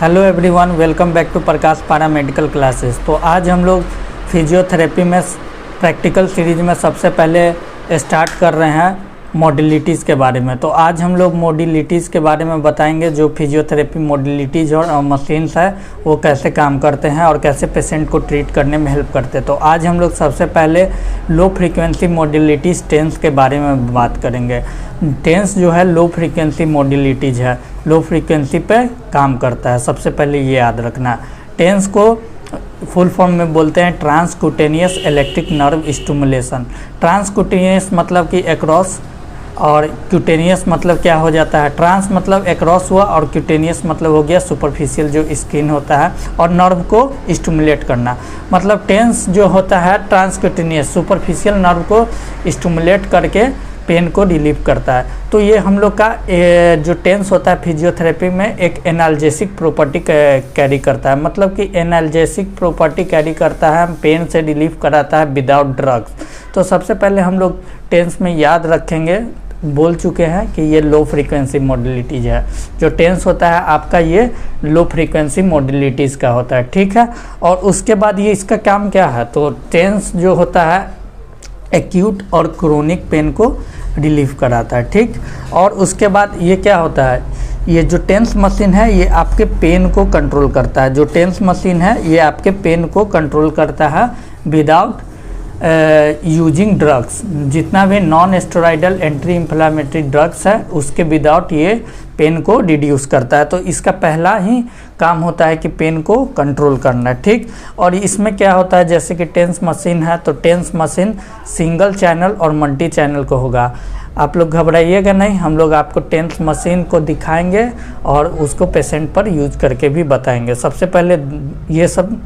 Hello everyone, welcome back to Prakash paramedical classes. तो आज हम लोग फिजियोथेरेपी में प्रैक्टिकल सीरीज में सबसे पहले स्टार्ट कर रहे हैं मॉडलिटीज़ के बारे में। तो आज हम लोग मॉडलिटीज़ के बारे में बताएंगे, जो फिजियोथेरेपी मॉडलिटीज़ और मशीन्स है वो कैसे काम करते हैं और कैसे पेशेंट को ट्रीट करने में हेल्प करते हैं। तो आज हम लोग सबसे पहले लो फ्रीक्वेंसी मॉडलिटीज़ टेंस के बारे में बात करेंगे। टेंस जो है लो फ्रीक्वेंसी मॉडलिटीज़ है, लो फ्रीक्वेंसी पे काम करता है। सबसे पहले ये याद रखना। टेंस को फुल फॉर्म में बोलते हैं transcutaneous electric nerve stimulation. Transcutaneous मतलब कि एक्रॉस, और क्यूटेनियस मतलब क्या हो जाता है, ट्रांस मतलब एक्रॉस हुआ और क्यूटेनियस मतलब हो गया सुपरफिशियल जो स्किन होता है, और नर्व को स्टिमुलेट करना। मतलब टेंस जो होता है ट्रांसक्यूटेनियस सुपरफिशियल नर्व को स्टिमुलेट करके पेन को रिलीव करता है। तो ये हम लोग का जो टेंस होता है फिजियोथेरेपी में एक एनाल्जेसिक प्रॉपर्टी कैरी करता है। मतलब कि एनाल्जेसिक प्रॉपर्टी कैरी करता है, पेन से रिलीफ कराता है विदाउट ड्रग्स। तो सबसे पहले हम लोग टेंस में याद रखेंगे, बोल चुके हैं कि ये लो फ्रीक्वेंसी मॉडलिटीज़ है। जो टेंस होता है आपका ये लो फ्रीक्वेंसी मॉडलिटीज़ का होता है, ठीक है। और उसके बाद ये इसका काम क्या है, तो टेंस जो होता है एक्यूट और क्रोनिक पेन को रिलीफ कराता है, ठीक। और उसके बाद ये क्या होता है, ये जो टेंस मशीन है ये आपके पेन को कंट्रोल करता है। जो टेंस मशीन है ये आपके पेन को कंट्रोल करता है विदाउट यूजिंग ड्रग्स। जितना भी non steroidal anti inflammatory drugs है उसके विदाउट ये पेन को रिड्यूस करता है। तो इसका पहला ही काम होता है कि पेन को कंट्रोल करना, ठीक। और इसमें क्या होता है, जैसे कि टेंस मशीन है तो टेंस मशीन सिंगल चैनल और मल्टी चैनल को होगा। आप लोग घबराइएगा नहीं, हम लोग आपको टेंस मशीन को दिखाएंगे और उसको पेशेंट पर यूज करके भी बताएंगे। सबसे पहले ये सब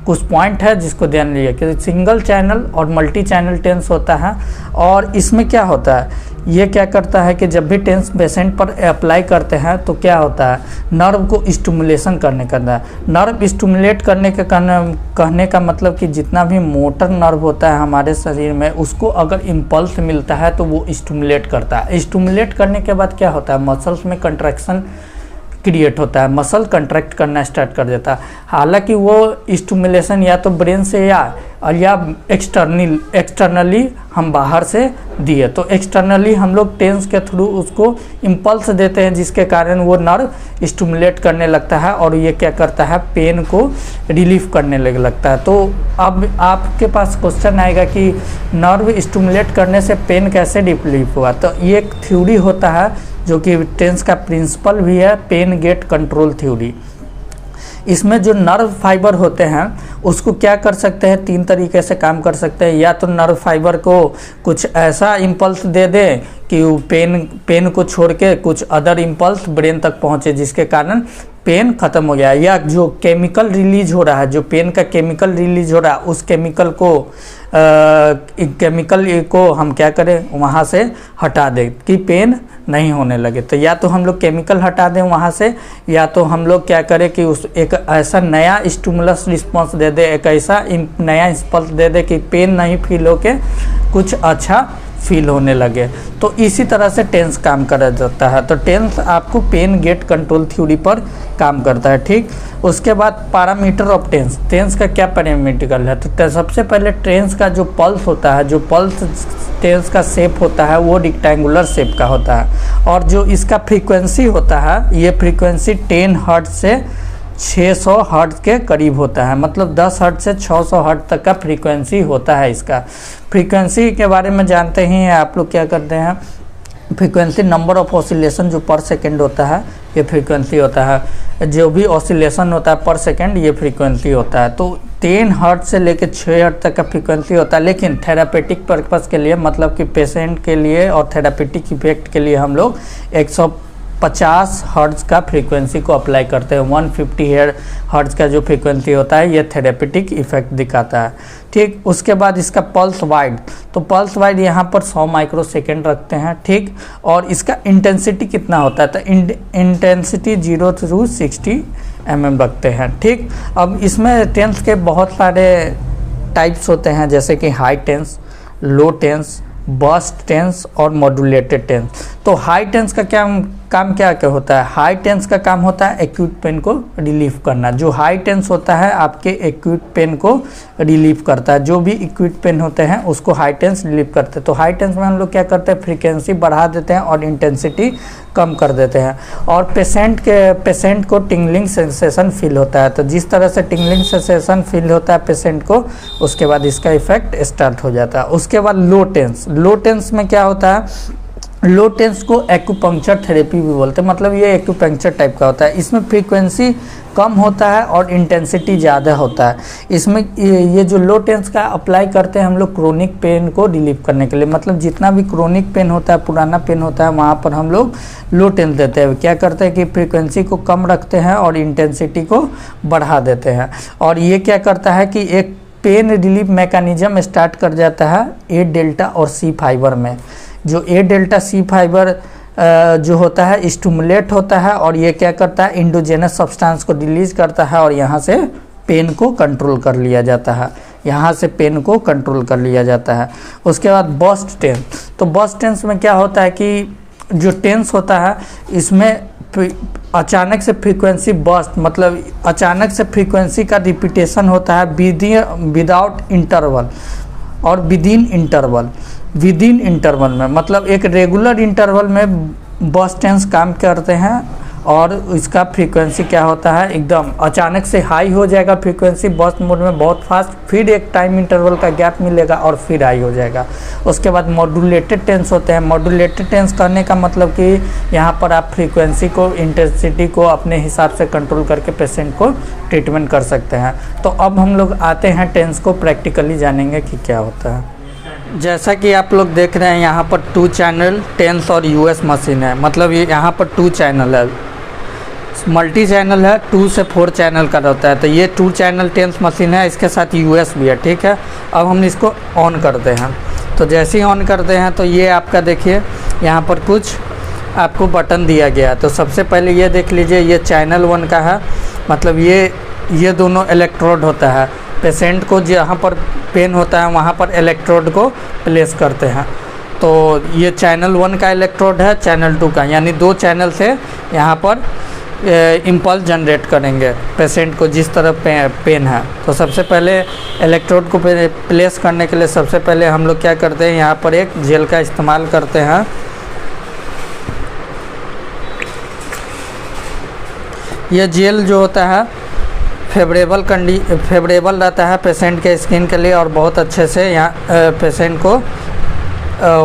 कुछ पॉइंट है जिसको ध्यान लीजिए कि सिंगल चैनल और मल्टी चैनल टेंस होता है। और इसमें क्या होता है, ये क्या करता है कि जब भी टेंस पेशेंट पर अप्लाई करते हैं तो क्या होता है, नर्व को स्टिमुलेशन करने का है। नर्व स्टिमुलेट करने के कहने का मतलब कि जितना भी मोटर नर्व होता है हमारे शरीर में, उसको अगर इम्पल्स मिलता है तो वो स्टिमुलेट करता है। स्टिमुलेट करने के बाद क्या होता है, मसल्स में कंट्रैक्शन क्रिएट होता है, मसल कंट्रैक्ट करना स्टार्ट कर देता है। हालांकि वो स्टिमुलेशन या तो ब्रेन से या एक्सटर्नली हम बाहर से दिए, तो एक्सटर्नली हम लोग टेंस के थ्रू उसको इम्पल्स देते हैं, जिसके कारण वो नर्व स्टिमुलेट करने लगता है और ये क्या करता है, पेन को रिलीफ करने लगता है। तो अब आपके पास क्वेश्चन आएगा कि नर्व स्टिमुलेट करने से पेन कैसे रिलीफ हुआ। तो ये एक थ्योरी होता है जो कि टेंस का प्रिंसिपल भी है, पेन गेट कंट्रोल थ्योरी। इसमें जो नर्व फाइबर होते हैं उसको क्या कर सकते हैं, तीन तरीके से काम कर सकते हैं। या तो नर्व फाइबर को कुछ ऐसा इम्पल्स दे दें कि वो पेन को छोड़ के कुछ अदर इम्पल्स ब्रेन तक पहुंचे, जिसके कारण पेन खत्म हो गया। या जो केमिकल रिलीज हो रहा है, जो पेन का केमिकल रिलीज हो रहा है, उस केमिकल को हम क्या करें, वहाँ से हटा दें कि पेन नहीं होने लगे। तो या तो हम लोग केमिकल हटा दें वहाँ से, या तो हम लोग क्या करें कि उस एक ऐसा नया स्टिमुलस रिस्पॉन्स दे दे, एक ऐसा नया इम्पल्स दे दे कि पेन नहीं फील होके कुछ अच्छा फील होने लगे। तो इसी तरह से टेंस काम करा जाता है। तो टेंस आपको पेन गेट कंट्रोल थ्योरी पर काम करता है, ठीक। उसके बाद पैरामीटर ऑफ टेंस, टेंस का क्या पैरामीटर है। तो सबसे पहले टेंस का जो पल्स होता है, जो पल्स टेंस का शेप होता है वो रेक्टेंगुलर शेप का होता है। और जो इसका फ्रीक्वेंसी होता है, ये फ्रीक्वेंसी 10 हर्ट्ज से 600 हर्ट्ज के करीब होता है। मतलब 10 हर्ट्ज से 600 हर्ट्ज तक का फ्रीक्वेंसी होता है इसका। फ्रीक्वेंसी के बारे में जानते ही हैं आप लोग, क्या करते हैं, फ्रीक्वेंसी नंबर ऑफ ऑसिलेशन जो पर सेकंड होता है ये फ्रीक्वेंसी होता है। जो भी ऑसिलेशन होता है पर सेकंड ये फ्रीक्वेंसी होता है। तो 10 हर्ट्ज से लेकर 6 हर्ट्ज तक का फ्रीक्वेंसी होता है। लेकिन थेरापेटिक पर्पस के लिए, मतलब कि पेशेंट के लिए और थेरापेटिक इफेक्ट के लिए हम लोग 150 हर्ट्ज का फ्रीक्वेंसी को अप्लाई करते हैं। 150 हर्ट्ज का जो फ्रीक्वेंसी होता है ये थेरेपेटिक इफेक्ट दिखाता है, ठीक। उसके बाद इसका पल्स वाइड, तो पल्स वाइड यहाँ पर 100 माइक्रोसेकेंड रखते हैं, ठीक। और इसका इंटेंसिटी कितना होता है, तो इंटेंसिटी 0 to 60 mm रखते हैं, ठीक। अब इसमें टेंस के बहुत सारे टाइप्स होते हैं, जैसे कि हाई टेंस, लो टेंस, बर्स्ट टेंस और मॉड्यूलेटेड टेंस। तो हाई टेंस का क्या काम क्या क्या होता है? हाई टेंस का काम होता है एक्यूट पेन को रिलीफ करना। जो हाई टेंस होता है आपके एक्यूट पेन को रिलीफ करता है। जो भी एक्यूट पेन होते हैं उसको हाई टेंस रिलीफ करते हैं। तो हाई टेंस में हम लोग क्या करते हैं, फ्रीक्वेंसी बढ़ा देते हैं और इंटेंसिटी कम कर देते हैं। और पेशेंट को टिंगलिंग सेंसेशन फील होता है। तो जिस तरह से टिंगलिंग सेंसेशन फील होता है पेशेंट को, उसके बाद इसका इफेक्ट स्टार्ट हो जाता है। उसके बाद लो टेंस में क्या होता है, लो टेंस को एक्यूपंक्चर थेरेपी भी बोलते हैं। मतलब ये एक्यूपंक्चर टाइप का होता है। इसमें फ्रीक्वेंसी कम होता है और इंटेंसिटी ज़्यादा होता है। इसमें ये जो लो टेंस का अप्लाई करते हैं हम लोग क्रोनिक पेन को रिलीव करने के लिए। मतलब जितना भी क्रोनिक पेन होता है, पुराना पेन होता है, वहाँ पर हम लोग लो टेंस देते हैं। क्या करते हैं कि फ्रीक्वेंसी को कम रखते हैं और इंटेंसिटी को बढ़ा देते हैं। और ये क्या करता है कि एक पेन रिलीफ मैकेनिज्म स्टार्ट कर जाता है ए डेल्टा और सी फाइबर में। जो ए डेल्टा सी फाइबर जो होता है स्टिमुलेट होता है और ये क्या करता है, इंडोजेनस सब्सटेंस को रिलीज करता है और यहाँ से पेन को कंट्रोल कर लिया जाता है। यहाँ से पेन को कंट्रोल कर लिया जाता है। उसके बाद बर्स्ट टेंस। तो बर्स्ट टेंस में क्या होता है कि जो टेंस होता है इसमें अचानक से फ्रीक्वेंसी बर्स्ट, मतलब अचानक से फ्रीक्वेंसी का रिपीटेशन होता है विदाउट इंटरवल और विदिन इंटरवल में। मतलब एक रेगुलर इंटरवल में बर्स्ट टेंस काम करते हैं और इसका फ्रीक्वेंसी क्या होता है, एकदम अचानक से हाई हो जाएगा फ्रीक्वेंसी बर्स्ट मोड में बहुत फास्ट, फिर एक टाइम इंटरवल का गैप मिलेगा और फिर हाई हो जाएगा। उसके बाद मॉड्यूलेटेड टेंस होते हैं। मॉड्यूलेटेड टेंस करने का मतलब कि यहाँ पर आप फ्रीक्वेंसी को, इंटेंसिटी को अपने हिसाब से कंट्रोल करके पेशेंट को ट्रीटमेंट कर सकते हैं। तो अब हम लोग आते हैं टेंस को प्रैक्टिकली जानेंगे कि क्या होता है। जैसा कि आप लोग देख रहे हैं यहाँ पर 2 चैनल टेंस और यूएस मशीन है। मतलब ये यहाँ पर 2 चैनल है, मल्टी चैनल है, 2 से 4 चैनल का रहता है। तो ये 2 चैनल टेंस मशीन है, इसके साथ यूएस भी है। ठीक है, अब हम इसको ऑन करते हैं। तो जैसे ही ऑन करते हैं तो ये आपका देखिए यहाँ पर कुछ आपको बटन दिया गया। तो सबसे पहले ये देख लीजिए, ये चैनल 1 का है। मतलब ये दोनों इलेक्ट्रोड होता है। पेशेंट को जहाँ पर पेन होता है वहाँ पर इलेक्ट्रोड को प्लेस करते हैं। तो ये चैनल 1 का इलेक्ट्रोड है, चैनल 2 का, यानी 2 चैनल से यहाँ पर इम्पल्स जनरेट करेंगे पेशेंट को जिस तरह पेन है। तो सबसे पहले इलेक्ट्रोड को प्लेस करने के लिए सबसे पहले हम लोग क्या करते हैं, यहाँ पर एक जेल का इस्तेमाल करते हैं। यह जेल जो होता है फेवरेबल रहता है पेशेंट के स्किन के लिए और बहुत अच्छे से यहाँ पेशेंट को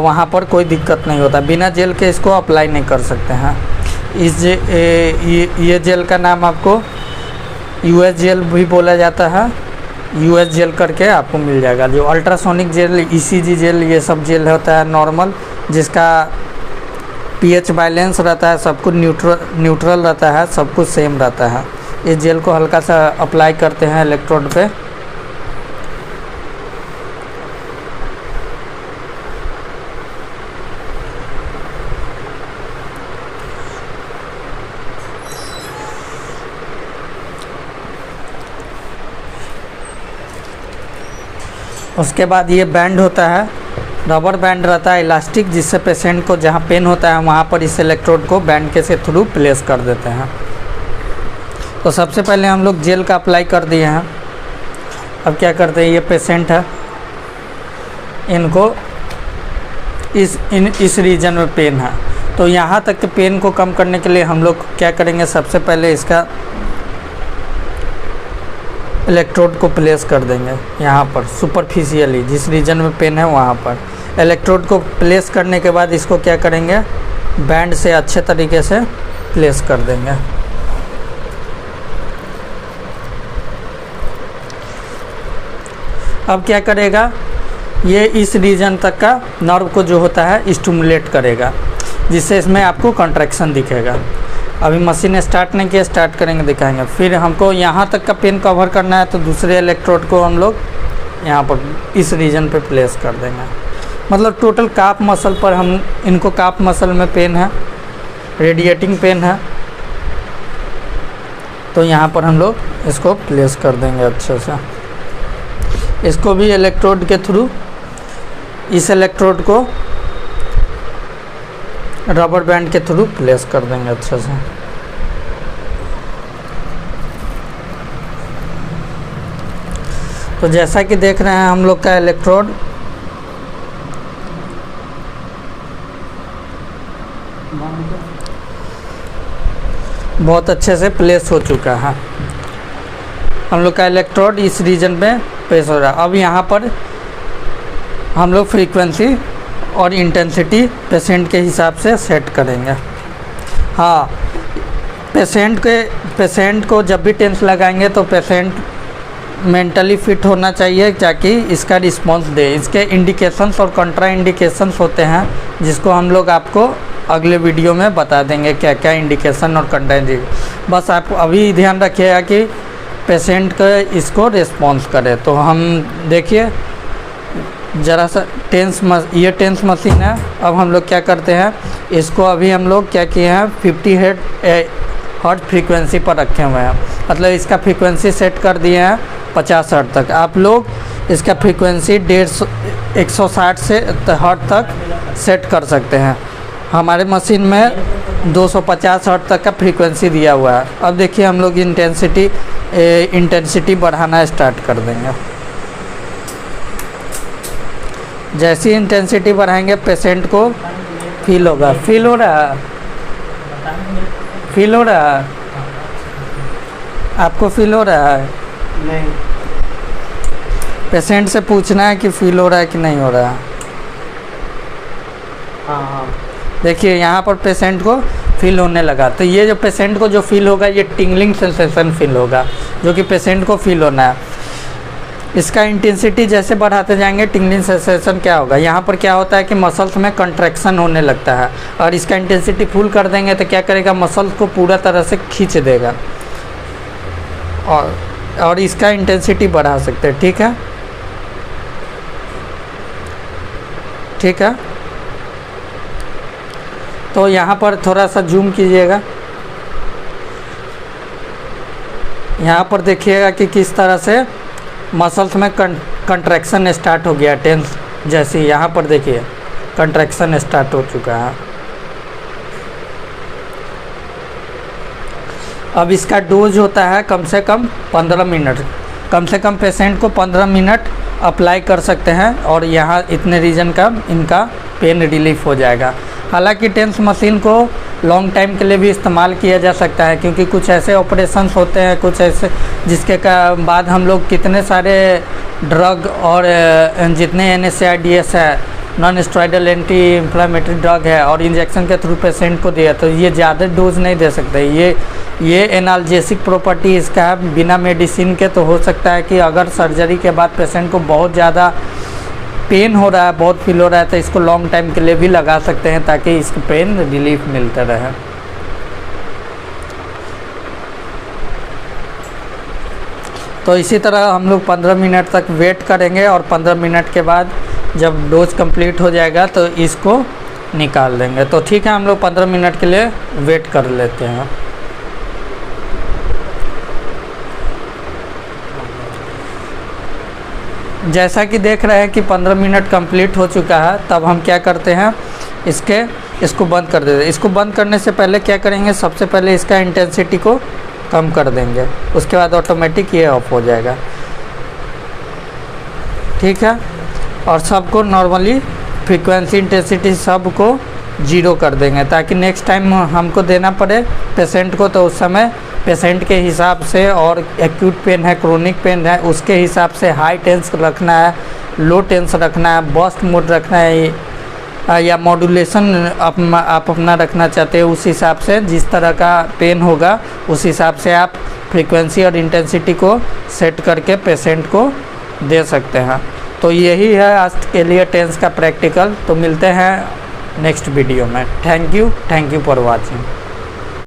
वहाँ पर कोई दिक्कत नहीं होता। बिना जेल के इसको अप्लाई नहीं कर सकते हैं। ये जेल का नाम आपको यूएस जेल भी बोला जाता है। यूएस जेल करके आपको मिल जाएगा। जो अल्ट्रासोनिक जेल, ईसीजी जेल, ये सब जेल होता है नॉर्मल, जिसका पीएच बैलेंस रहता है, सब कुछ न्यूट्रल रहता है, सब कुछ सेम रहता है। इस जेल को हल्का सा अप्लाई करते हैं इलेक्ट्रोड पे। उसके बाद ये बैंड होता है, रबर बैंड रहता है इलास्टिक, जिससे पेशेंट को जहाँ पेन होता है वहाँ पर इस इलेक्ट्रोड को बैंड के से थ्रू प्लेस कर देते हैं। तो सबसे पहले हम लोग जेल का अप्लाई कर दिए हैं। अब क्या करते हैं, ये पेशेंट है, इनको इस रीजन में पेन है। तो यहाँ तक के पेन को कम करने के लिए हम लोग क्या करेंगे, सबसे पहले इसका इलेक्ट्रोड को प्लेस कर देंगे यहाँ पर सुपरफिशियली, जिस रीजन में पेन है वहाँ पर। इलेक्ट्रोड को प्लेस करने के बाद इसको क्या करेंगे, बैंड से अच्छे तरीके से प्लेस कर देंगे। अब क्या करेगा, ये इस रीजन तक का नर्व को जो होता है स्टिमुलेट करेगा, जिससे इसमें आपको कंट्रैक्शन दिखेगा। अभी मशीन स्टार्ट नहीं किया, स्टार्ट करेंगे दिखाएंगे। फिर हमको यहाँ तक का पेन कवर करना है तो दूसरे इलेक्ट्रोड को हम लोग यहाँ पर इस रीजन पे प्लेस कर देंगे। मतलब टोटल काफ मसल पर हम इनको, काफ मसल में पेन है, रेडिएटिंग पेन है, तो यहाँ पर हम लोग इसको प्लेस कर देंगे अच्छे से। इसको भी इलेक्ट्रोड के थ्रू, इस इलेक्ट्रोड को रबर बैंड के थ्रू प्लेस कर देंगे अच्छे से। तो जैसा कि देख रहे हैं हम लोग का इलेक्ट्रोड बहुत अच्छे से प्लेस हो चुका है। हम लोग का इलेक्ट्रोड इस रीजन में प्लेस हो रहा है। अब यहाँ पर हम लोग फ्रीक्वेंसी और इंटेंसिटी पेशेंट के हिसाब से सेट करेंगे। हाँ, पेशेंट को जब भी टेंस लगाएंगे तो पेशेंट मेंटली फिट होना चाहिए ताकि इसका रिस्पॉन्स दे। इसके इंडिकेशंस और कंट्रा इंडिकेशंस होते हैं जिसको हम लोग आपको अगले वीडियो में बता देंगे क्या क्या इंडिकेशन और कंट्रा इंडिकेशन। बस आप अभी ध्यान रखिएगा कि पेशेंट का इसको रिस्पॉन्स करे। तो हम देखिए ज़रा सा ये टेंस मशीन है। अब हम लोग क्या करते हैं, इसको अभी हम लोग क्या किए हैं 50 हर्ट्ज फ्रीक्वेंसी पर रखे हुए हैं। मतलब इसका फ्रीक्वेंसी सेट कर दिए हैं 50 हर्ट्ज तक। आप लोग इसका फ्रीक्वेंसी 160 से हर्ट्ज तक सेट कर सकते हैं। हमारे मशीन में 250 हर्ट्ज तक का फ्रीक्वेंसी दिया हुआ है। अब देखिए हम लोग इंटेंसिटी बढ़ाना स्टार्ट कर देंगे। जैसी इंटेंसिटी बढ़ाएंगे पेशेंट को फील होगा। फील हो रहा है? फील हो रहा है? आपको फील हो रहा है? नहीं। पेशेंट से पूछना है कि फील हो रहा है कि नहीं हो रहा है। हाँ। देखिए यहाँ पर पेशेंट को फील होने लगा। तो ये जो पेशेंट को जो फील होगा ये टिंगलिंग सेंसेशन फील होगा, जो कि पेशेंट को फील होना है। इसका इंटेंसिटी जैसे बढ़ाते जाएंगे टिंगलिंग सेंसेशन क्या होगा, यहाँ पर क्या होता है कि मसल्स में कंट्रैक्शन होने लगता है। और इसका इंटेंसिटी फुल कर देंगे तो क्या करेगा, मसल्स को पूरा तरह से खींच देगा। और इसका इंटेंसिटी बढ़ा सकते हैं। ठीक है, ठीक है। तो यहाँ पर थोड़ा सा जूम कीजिएगा। यहाँ पर देखिएगा कि किस तरह से मसल्स में कंट्रैक्शन स्टार्ट हो गया। टेंस जैसे यहाँ पर देखिए कंट्रैक्शन स्टार्ट हो चुका है। अब इसका डोज होता है कम से कम 15 मिनट। कम से कम पेशेंट को 15 मिनट अप्लाई कर सकते हैं और यहाँ इतने रीजन का इनका पेन रिलीफ हो जाएगा। हालांकि टेंस मशीन को लॉन्ग टाइम के लिए भी इस्तेमाल किया जा सकता है, क्योंकि कुछ ऐसे ऑपरेशंस होते हैं, कुछ ऐसे जिसके बाद हम लोग कितने सारे ड्रग और जितने NSAIDs है, non steroidal anti inflammatory drug है, और इंजेक्शन के थ्रू पेशेंट को दिया, तो ये ज़्यादा डोज नहीं दे सकते। ये एनाल्जेसिक प्रॉपर्टी इसका है बिना मेडिसिन के। तो हो सकता है कि अगर सर्जरी के बाद पेशेंट को बहुत ज़्यादा पेन हो रहा है, बहुत फील हो रहा है, तो इसको लॉन्ग टाइम के लिए भी लगा सकते हैं ताकि इसको पेन रिलीफ मिलता रहे। तो इसी तरह हम लोग 15 मिनट तक वेट करेंगे और 15 मिनट के बाद जब डोज कंप्लीट हो जाएगा तो इसको निकाल देंगे। तो ठीक है, हम लोग 15 मिनट के लिए वेट कर लेते हैं। जैसा कि देख रहे हैं कि 15 मिनट कंप्लीट हो चुका है, तब हम क्या करते हैं, इसको बंद कर देते हैं। इसको बंद करने से पहले क्या करेंगे, सबसे पहले इसका इंटेंसिटी को कम कर देंगे, उसके बाद ऑटोमेटिक ये ऑफ हो जाएगा। ठीक है, और सबको नॉर्मली फ्रीक्वेंसी इंटेंसिटी सबको 0 कर देंगे ताकि नेक्स्ट टाइम हमको देना पड़े पेशेंट को, तो उस समय पेशेंट के हिसाब से, और एक्यूट पेन है, क्रोनिक पेन है, उसके हिसाब से हाई टेंस रखना है, लो टेंस रखना है, बर्स्ट मोड रखना है, या मॉड्यूलेशन आप अपना रखना चाहते हैं, उस हिसाब से जिस तरह का पेन होगा उस हिसाब से आप फ्रीक्वेंसी और इंटेंसिटी को सेट करके पेशेंट को दे सकते हैं। तो यही है आज के लिए टेंस का प्रैक्टिकल। तो मिलते हैं नेक्स्ट वीडियो में। Thank you for watching.